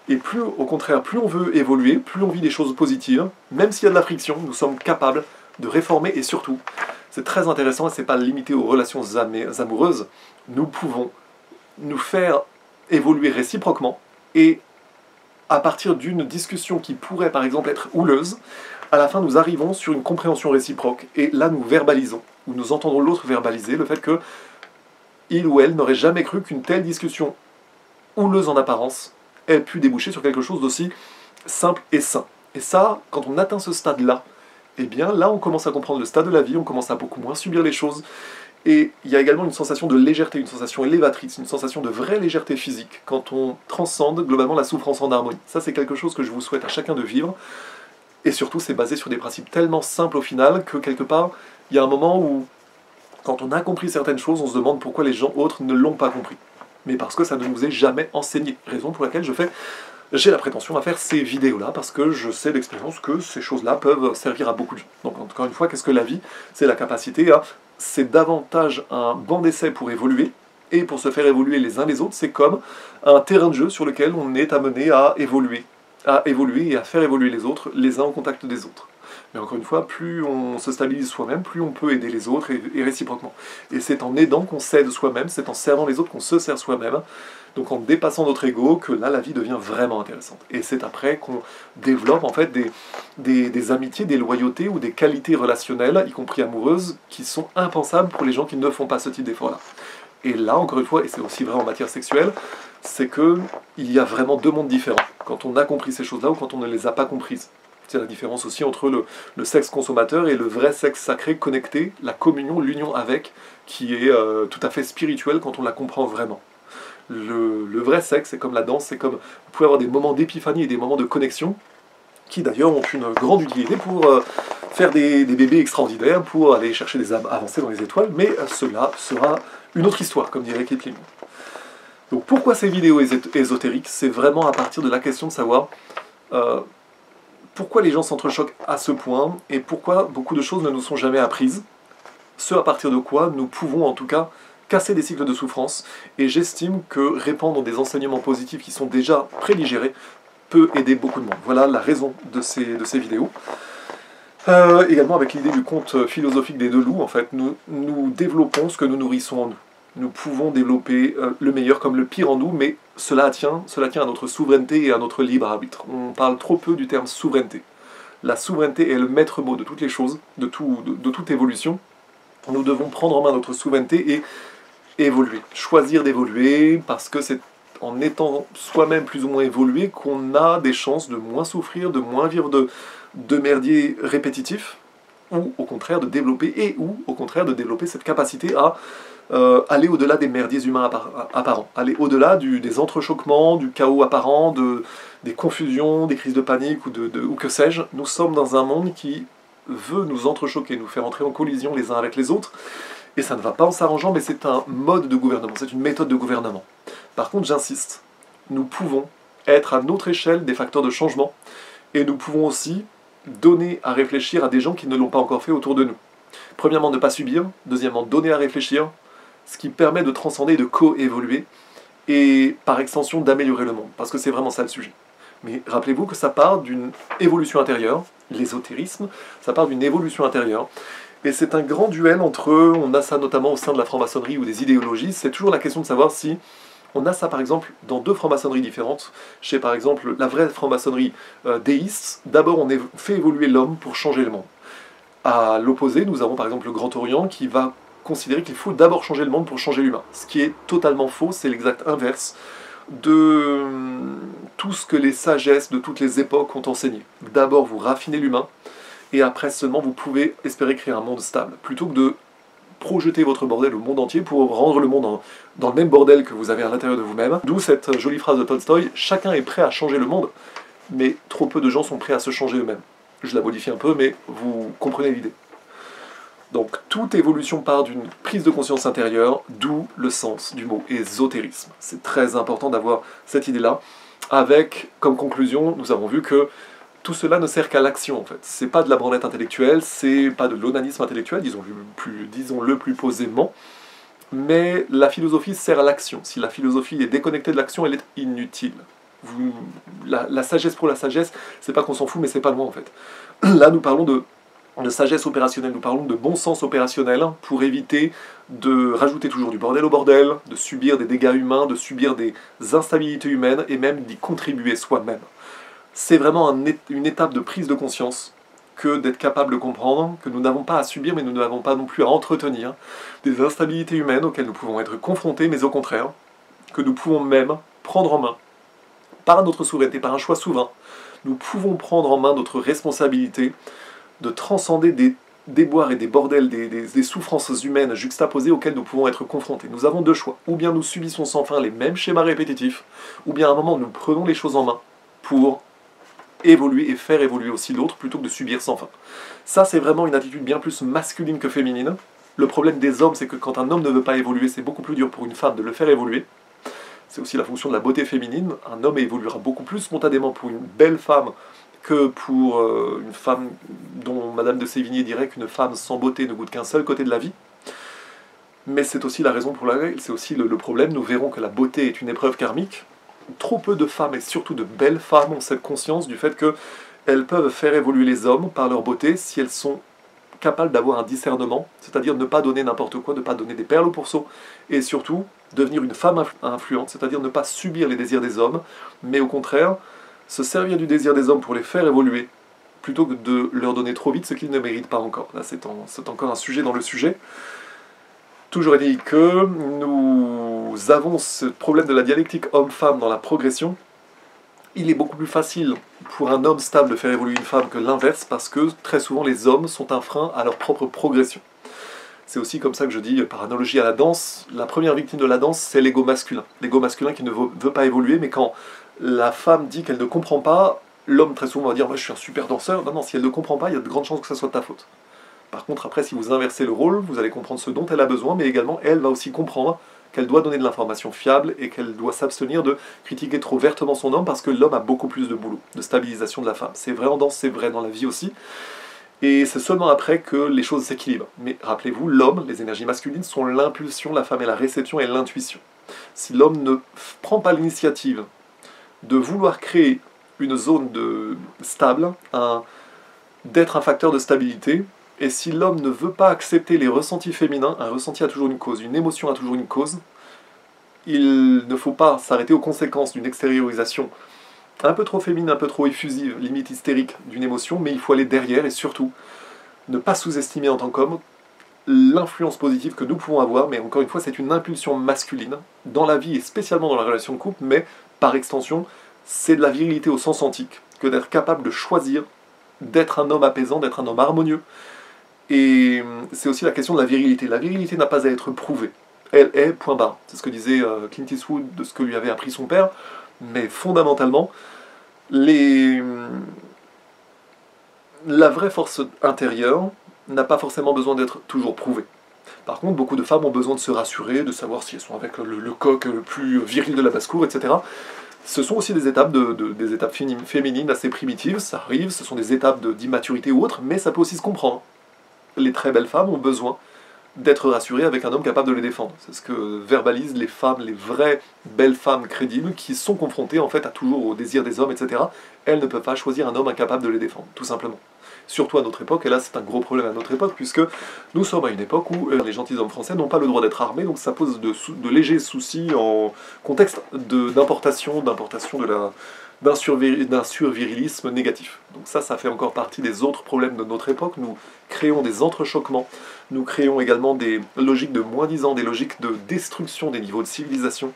Et plus, au contraire, plus on veut évoluer, plus on vit des choses positives, même s'il y a de la friction, nous sommes capables de réformer, et surtout, c'est très intéressant, et c'est pas limité aux relations amoureuses, nous pouvons nous faire évoluer réciproquement, et à partir d'une discussion qui pourrait par exemple être houleuse, à la fin nous arrivons sur une compréhension réciproque, et là nous verbalisons, ou nous entendons l'autre verbaliser le fait que il ou elle n'aurait jamais cru qu'une telle discussion houleuse en apparence ait pu déboucher sur quelque chose d'aussi simple et sain. Et ça, quand on atteint ce stade-là, eh bien là on commence à comprendre le stade de la vie, on commence à beaucoup moins subir les choses, et il y a également une sensation de légèreté, une sensation élévatrice, une sensation de vraie légèreté physique, quand on transcende globalement la souffrance en harmonie. Ça c'est quelque chose que je vous souhaite à chacun de vivre, et surtout c'est basé sur des principes tellement simples au final, que quelque part, il y a un moment où, quand on a compris certaines choses, on se demande pourquoi les gens autres ne l'ont pas compris. Mais parce que ça ne nous est jamais enseigné. Raison pour laquelle j'ai la prétention à faire ces vidéos-là, parce que je sais d'expérience que ces choses-là peuvent servir à beaucoup de gens. Donc encore une fois, qu'est-ce que la vie? C'est la capacité à... C'est davantage un banc d'essai pour évoluer, et pour se faire évoluer les uns les autres, c'est comme un terrain de jeu sur lequel on est amené à évoluer et à faire évoluer les autres, les uns au contact des autres. Mais encore une fois, plus on se stabilise soi-même, plus on peut aider les autres, et réciproquement. Et c'est en aidant qu'on s'aide soi-même, c'est en servant les autres qu'on se sert soi-même, donc en dépassant notre ego, que là la vie devient vraiment intéressante. Et c'est après qu'on développe en fait des amitiés, des loyautés ou des qualités relationnelles, y compris amoureuses, qui sont impensables pour les gens qui ne font pas ce type d'effort-là. Et là, encore une fois, et c'est aussi vrai en matière sexuelle, c'est qu'il y a vraiment deux mondes différents, quand on a compris ces choses-là ou quand on ne les a pas comprises. C'est la différence aussi entre le sexe consommateur et le vrai sexe sacré connecté, la communion, l'union avec, qui est tout à fait spirituel quand on la comprend vraiment. Le vrai sexe, c'est comme la danse, c'est comme... Vous pouvez avoir des moments d'épiphanie et des moments de connexion, qui d'ailleurs ont une grande utilité pour faire des bébés extraordinaires, pour aller chercher des âmes avancées dans les étoiles, mais cela sera une autre histoire, comme dirait Kipling. Donc pourquoi ces vidéos ésotériques? C'est vraiment à partir de la question de savoir... pourquoi les gens s'entrechoquent à ce point, et pourquoi beaucoup de choses ne nous sont jamais apprises, ce à partir de quoi nous pouvons en tout cas casser des cycles de souffrance, et j'estime que répandre des enseignements positifs qui sont déjà prédigérés peut aider beaucoup de monde. Voilà la raison de ces vidéos. Également avec l'idée du conte philosophique des deux loups, en fait, nous développons ce que nous nourrissons en nous. Nous pouvons développer le meilleur comme le pire en nous, mais cela tient à notre souveraineté et à notre libre arbitre. On parle trop peu du terme souveraineté. La souveraineté est le maître mot de toutes les choses, de toute évolution. Nous devons prendre en main notre souveraineté et évoluer, choisir d'évoluer, parce que c'est en étant soi-même plus ou moins évolué qu'on a des chances de moins souffrir, de moins vivre de merdier répétitif, ou au contraire de développer, cette capacité à aller au-delà des merdiers humains apparents, aller au-delà des entrechoquements, du chaos apparent, des confusions, des crises de panique ou que sais-je. Nous sommes dans un monde qui veut nous entrechoquer, nous faire entrer en collision les uns avec les autres, et ça ne va pas en s'arrangeant, mais c'est un mode de gouvernement, c'est une méthode de gouvernement. Par contre, j'insiste, nous pouvons être à notre échelle des facteurs de changement, et nous pouvons aussi donner à réfléchir à des gens qui ne l'ont pas encore fait autour de nous. Premièrement, ne pas subir, deuxièmement, donner à réfléchir, ce qui permet de transcender et de co-évoluer, et par extension d'améliorer le monde, parce que c'est vraiment ça le sujet. Mais rappelez-vous que ça part d'une évolution intérieure, l'ésotérisme, ça part d'une évolution intérieure, et c'est un grand duel entre eux, on a ça notamment au sein de la franc-maçonnerie ou des idéologies, c'est toujours la question de savoir si on a ça par exemple dans deux franc-maçonneries différentes. Chez par exemple la vraie franc-maçonnerie déiste, d'abord on fait évoluer l'homme pour changer le monde. À l'opposé, nous avons par exemple le Grand Orient qui va considérer qu'il faut d'abord changer le monde pour changer l'humain. Ce qui est totalement faux, c'est l'exact inverse de tout ce que les sagesses de toutes les époques ont enseigné. D'abord vous raffinez l'humain, et après seulement vous pouvez espérer créer un monde stable, plutôt que de projeter votre bordel au monde entier pour rendre le monde dans le même bordel que vous avez à l'intérieur de vous-même. D'où cette jolie phrase de Tolstoï, chacun est prêt à changer le monde, mais trop peu de gens sont prêts à se changer eux-mêmes. Je la modifie un peu, mais vous comprenez l'idée. Donc toute évolution part d'une prise de conscience intérieure, d'où le sens du mot ésotérisme. C'est très important d'avoir cette idée-là. Avec, comme conclusion, nous avons vu que tout cela ne sert qu'à l'action en fait. C'est pas de la branlette intellectuelle, c'est pas de l'onanisme intellectuel, disons-le plus posément, mais la philosophie sert à l'action. Si la philosophie est déconnectée de l'action, elle est inutile. La sagesse pour la sagesse, c'est pas qu'on s'en fout, mais c'est pas loin en fait. Là, nous parlons de sagesse opérationnelle, nous parlons de bon sens opérationnel pour éviter de rajouter toujours du bordel au bordel, de subir des dégâts humains, de subir des instabilités humaines et même d'y contribuer soi-même. C'est vraiment une étape de prise de conscience que d'être capable de comprendre que nous n'avons pas à subir, mais nous n'avons pas non plus à entretenir des instabilités humaines auxquelles nous pouvons être confrontés, mais au contraire, que nous pouvons même prendre en main, par notre souveraineté, par un choix souverain, nous pouvons prendre en main notre responsabilité de transcender des déboires et des bordels, des souffrances humaines juxtaposées auxquelles nous pouvons être confrontés. Nous avons deux choix. Ou bien nous subissons sans fin les mêmes schémas répétitifs, ou bien à un moment nous prenons les choses en main pour évoluer et faire évoluer aussi l'autre plutôt que de subir sans fin. Ça, c'est vraiment une attitude bien plus masculine que féminine. Le problème des hommes, c'est que quand un homme ne veut pas évoluer, c'est beaucoup plus dur pour une femme de le faire évoluer. C'est aussi la fonction de la beauté féminine. Un homme évoluera beaucoup plus spontanément pour une belle femme que pour une femme dont Madame de Sévigné dirait qu'une femme sans beauté ne goûte qu'un seul côté de la vie. Mais c'est aussi la raison pour laquelle, c'est aussi le problème, nous verrons que la beauté est une épreuve karmique. Trop peu de femmes, et surtout de belles femmes, ont cette conscience du fait qu'elles peuvent faire évoluer les hommes par leur beauté si elles sont capables d'avoir un discernement, c'est-à-dire ne pas donner n'importe quoi, ne pas donner des perles au pourceau, et surtout devenir une femme influente, c'est-à-dire ne pas subir les désirs des hommes, mais au contraire, se servir du désir des hommes pour les faire évoluer, plutôt que de leur donner trop vite ce qu'ils ne méritent pas encore. Là, c'est encore un sujet dans le sujet. Toujours est-il que nous avons ce problème de la dialectique homme-femme dans la progression. Il est beaucoup plus facile pour un homme stable de faire évoluer une femme que l'inverse, parce que très souvent les hommes sont un frein à leur propre progression. C'est aussi comme ça que je dis, par analogie à la danse, la première victime de la danse, c'est l'ego masculin. L'ego masculin qui ne veut pas évoluer, mais quand la femme dit qu'elle ne comprend pas, l'homme très souvent va dire « moi je suis un super danseur ». Non, si elle ne comprend pas, il y a de grandes chances que ça soit de ta faute. Par contre, après, si vous inversez le rôle, vous allez comprendre ce dont elle a besoin, mais également, elle va aussi comprendre qu'elle doit donner de l'information fiable et qu'elle doit s'abstenir de critiquer trop vertement son homme, parce que l'homme a beaucoup plus de boulot, de stabilisation de la femme. C'est vrai en danse, c'est vrai dans la vie aussi. Et c'est seulement après que les choses s'équilibrent. Mais rappelez-vous, l'homme, les énergies masculines sont l'impulsion, la femme est la réception et l'intuition. Si l'homme ne prend pas l'initiative de vouloir créer une zone stable, d'être un facteur de stabilité, et si l'homme ne veut pas accepter les ressentis féminins, un ressenti a toujours une cause, une émotion a toujours une cause, il ne faut pas s'arrêter aux conséquences d'une extériorisation un peu trop féminine, un peu trop effusive, limite hystérique d'une émotion, mais il faut aller derrière et surtout ne pas sous-estimer en tant qu'homme l'influence positive que nous pouvons avoir, mais encore une fois, c'est une impulsion masculine dans la vie et spécialement dans la relation de couple, mais par extension, c'est de la virilité au sens antique, que d'être capable de choisir d'être un homme apaisant, d'être un homme harmonieux. Et c'est aussi la question de la virilité. La virilité n'a pas à être prouvée. Elle est, point barre. C'est ce que disait Clint Eastwood de ce que lui avait appris son père, mais fondamentalement, la vraie force intérieure n'a pas forcément besoin d'être toujours prouvée. Par contre, beaucoup de femmes ont besoin de se rassurer, de savoir si elles sont avec le coq le plus viril de la basse-cour, etc. Ce sont aussi des étapes, des étapes féminines assez primitives, ça arrive, ce sont des étapes d'immaturité ou autres, mais ça peut aussi se comprendre. Les très belles femmes ont besoin d'être rassurées avec un homme capable de les défendre. C'est ce que verbalisent les femmes, les vraies belles femmes crédibles, qui sont confrontées en fait à toujours au désir des hommes, etc. Elles ne peuvent pas choisir un homme incapable de les défendre, tout simplement. Surtout à notre époque, et là c'est un gros problème à notre époque, puisque nous sommes à une époque où les gentilshommes français n'ont pas le droit d'être armés, donc ça pose de légers soucis en contexte d'importation d'un survirilisme négatif. Donc ça fait encore partie des autres problèmes de notre époque. Nous créons des entrechoquements, nous créons également des logiques de moins-disant, des logiques de destruction des niveaux de civilisation.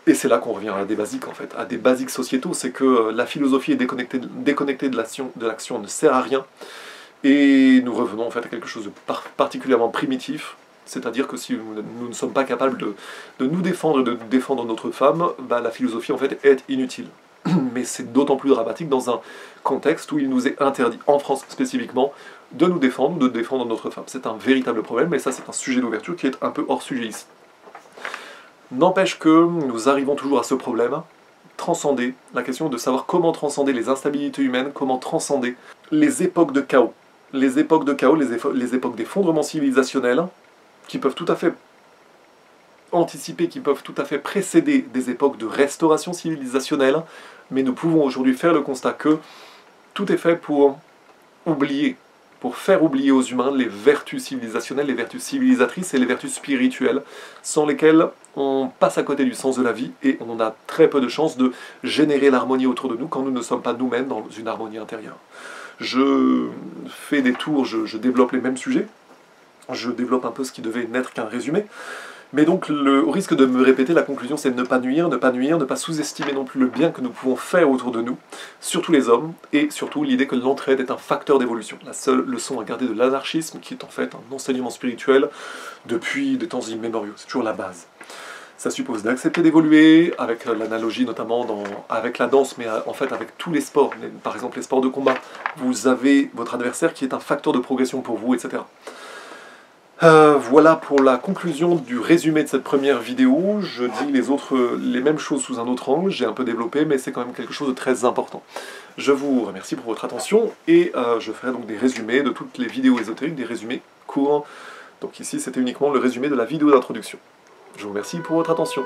Et c'est là qu'on revient à des basiques, en fait, à des basiques sociétaux, c'est que la philosophie est déconnectée de l'action, ne sert à rien, et nous revenons en fait à quelque chose de particulièrement primitif, c'est-à-dire que si nous ne sommes pas capables de nous défendre, de défendre notre femme, bah, la philosophie en fait est inutile. Mais c'est d'autant plus dramatique dans un contexte où il nous est interdit, en France spécifiquement, de nous défendre, de défendre notre femme. C'est un véritable problème, et ça c'est un sujet d'ouverture qui est un peu hors sujet ici. N'empêche que nous arrivons toujours à ce problème, transcender, la question de savoir comment transcender les instabilités humaines, comment transcender les époques de chaos. Les époques de chaos, les époques d'effondrement civilisationnel, qui peuvent tout à fait anticiper, qui peuvent tout à fait précéder des époques de restauration civilisationnelle, mais nous pouvons aujourd'hui faire le constat que tout est fait pour oublier, pour faire oublier aux humains les vertus civilisationnelles, les vertus civilisatrices et les vertus spirituelles, sans lesquelles on passe à côté du sens de la vie et on a très peu de chances de générer l'harmonie autour de nous quand nous ne sommes pas nous-mêmes dans une harmonie intérieure. Je fais des tours, je développe les mêmes sujets, je développe un peu ce qui devait n'être qu'un résumé, mais donc au risque de me répéter, la conclusion c'est de ne pas nuire, ne pas sous-estimer non plus le bien que nous pouvons faire autour de nous, surtout les hommes, et surtout l'idée que l'entraide est un facteur d'évolution. La seule leçon à garder de l'anarchisme, qui est en fait un enseignement spirituel depuis des temps immémoriaux, c'est toujours la base. Ça suppose d'accepter d'évoluer, avec l'analogie notamment avec la danse, mais en fait avec tous les sports, par exemple les sports de combat, vous avez votre adversaire qui est un facteur de progression pour vous, etc. Voilà pour la conclusion du résumé de cette première vidéo. Je dis les mêmes choses sous un autre angle, j'ai un peu développé, mais c'est quand même quelque chose de très important. Je vous remercie pour votre attention, et je ferai donc des résumés de toutes les vidéos ésotériques, des résumés courts. Donc ici c'était uniquement le résumé de la vidéo d'introduction. Je vous remercie pour votre attention.